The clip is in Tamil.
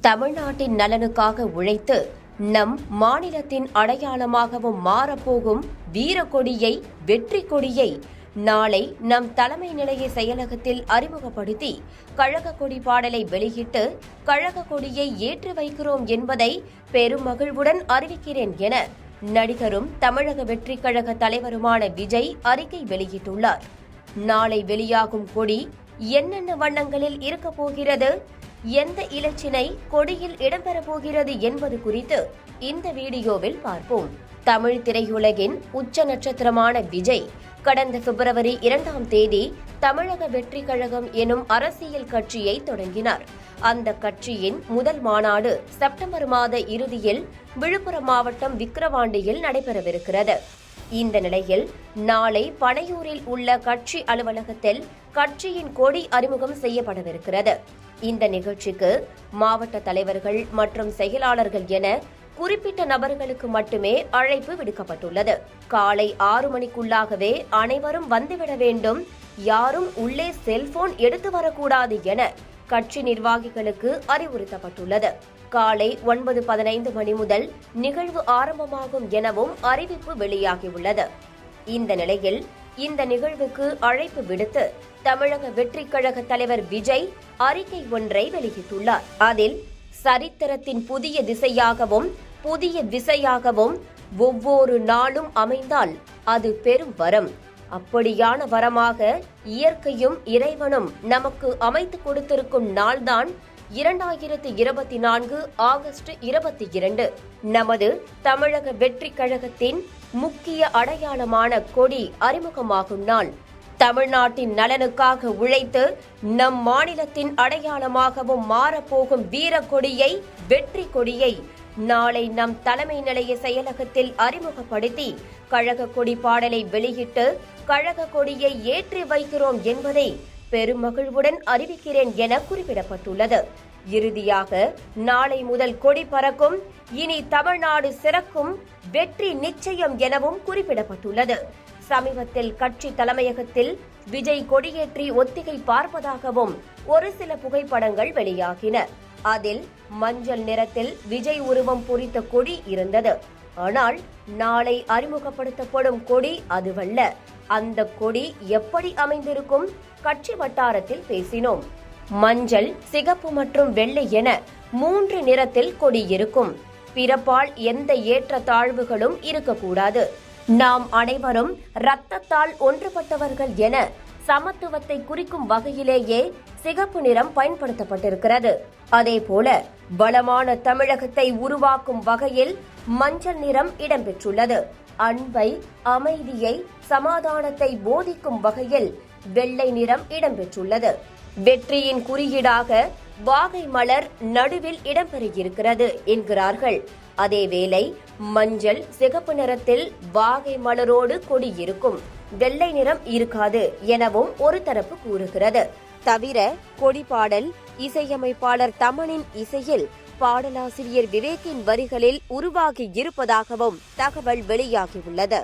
தமிழ்நாட்டின் நலனுக்காக உழைத்து நம் மாநிலத்தின் அடையாளமாகவும் மாறப்போகும் வீரக்கொடியை, வெற்றி கொடியை நாளை நம் தலைமை நிலைய செயலகத்தில் அறிமுகப்படுத்தி கழக கொடி பாடலை வெளியிட்டு கழக கொடியை ஏற்றி வைக்கிறோம் என்பதை பெரும் மகிழ்வுடன் அறிவிக்கிறேன் என நடிகரும் தமிழக வெற்றி கழக தலைவருமான விஜய் அறிக்கை வெளியிட்டுள்ளார். நாளை வெளியாகும் கொடி என்னென்ன வண்ணங்களில் இருக்கப் போகிறது, எந்த இலச்சினை கொடியில் இடம்பெறப் போகிறது என்பது குறித்து இந்த வீடியோவில் பார்ப்போம். தமிழ் திரையுலகின் உச்ச நட்சத்திரமான விஜய் கடந்த பிப்ரவரி 2ஆம் தேதி தமிழக வெற்றி கழகம் எனும் அரசியல் கட்சியை தொடங்கினார். அந்த கட்சியின் முதல் மாநாடு செப்டம்பர் மாத இறுதியில் விழுப்புரம் மாவட்டம் விக்கிரவாண்டியில் நடைபெறவிருக்கிறது. இந்த நிலையில் நாளை பனையூரில் உள்ள கட்சி அலுவலகத்தில் கட்சியின் கொடி அறிமுகம் செய்யப்படவிருக்கிறது. இந்த நிகழ்ச்சிக்கு மாவட்ட தலைவர்கள் மற்றும் செயலாளர்கள் என குறிப்பிட்ட நபர்களுக்கு மட்டுமே அழைப்பு விடுக்கப்பட்டுள்ளது. காலை 6 மணிக்குள்ளாகவே அனைவரும் வந்துவிட வேண்டும், யாரும் உள்ளே செல்போன் எடுத்து வரக்கூடாது என கட்சி நிர்வாகிகளுக்கு அறிவுறுத்தப்பட்டுள்ளது. காலை 9:15 மணி முதல் நிகழ்வு ஆரம்பமாகும் எனவும் அறிவிப்பு வெளியாகியுள்ளது. இந்த நிலையில் இந்த நிகழ்வுக்கு அழைப்பு விடுத்து தமிழக வெற்றி கழக தலைவர் விஜய் அறிக்கை ஒன்றை வெளியிட்டுள்ளார். அதில் சரித்திரத்தின் புதிய திசையாகவும் புதிய விசையாகவும் ஒவ்வொரு நாளும் அமைந்தால் அது பெரும் வரம். அப்படியான வரமாக இயற்கையும் இறைவனும் நமக்கு அமைத்து கொடுத்திருக்கும் நாள்தான் 2024 ஆகஸ்ட் 22. நமது தமிழக வெற்றி கழகத்தின் முக்கிய அடையாளமான கொடி அறிமுகமாகும் நாள். தமிழ்நாட்டின் நலனுக்காக உழைத்து நம் மாநிலத்தின் அடையாளமாகவும் மாறப்போகும் வீரக்கொடியை, வெற்றி கொடியை நாளை நம் தலைமை நிலைய செயலகத்தில் அறிமுகப்படுத்தி கழக கொடி பாடலை வெளியிட்டு கழக கொடியை ஏற்றி வைக்கிறோம் என்பதை பெருமகிழ்வுடன் அறிவிக்கிறேன் என குறிப்பிடப்பட்டுள்ளது. இறுதியாக நாளை முதல் கொடி பறக்கும், இனி தமிழ்நாடு சிறக்கும், வெற்றி நிச்சயம் எனவும் குறிப்பிடப்பட்டுள்ளது. சமீபத்தில் கட்சி தலைமையகத்தில் விஜய் கொடியேற்றி ஒத்திகை பார்ப்பதாகவும் ஒரு சில புகைப்படங்கள் வெளியாகின. அதில் மஞ்சள் நிறத்தில் விஜய் உருவம் பொறித்த கொடி இருந்தது. ஆனால் நாளை அறிமுகப்படுத்தப்படும் கொடி அதுவல்ல. அந்த கொடி எப்படி அமைந்திருக்கும்? கட்சி வட்டாரத்தில் பேசினோம். மஞ்சள், சிகப்பு மற்றும் வெள்ளை என 3 நிறத்தில் கொடி இருக்கும். பிறப்பால் எந்த ஏற்ற தாழ்வுகளும் இருக்கக்கூடாது. நாம் அனைவரும் இரத்தத்தால் ஒன்றுபட்டவர்கள் என சமத்துவத்தை குறிக்கும் வகையிலேயே சிகப்பு நிறம் பயன்படுத்தப்பட்டிருக்கிறது. அதேபோல வளமான தமிழகத்தை உருவாக்கும் வகையில் மஞ்சள் நிறம் இடம்பெற்றுள்ளது. அன்பை, அமைதியை, சமாதானத்தை போதிக்கும் வகையில் வெள்ளை நிறம் இடம்பெற்றுள்ளது. வெற்றியின் குறியீடாக வாகை மலர் நடுவில் இடம்பெறுகிறது என்கிறார்கள். அதேவேளை மஞ்சள், சிகப்பு நிறத்தில் வாகை மலரோடு கொடி இருக்கும், வெள்ளை நிறம் இருக்காது எனவும் ஒரு தரப்பு கூறுகிறது. தவிர கொடி பாடல் இசையமைப்பாளர் தமனின் இசையில் பாடலாசிரியர் விவேக்கின் வரிகளில் உருவாகி இருப்பதாகவும் தகவல் வெளியாகியுள்ளது.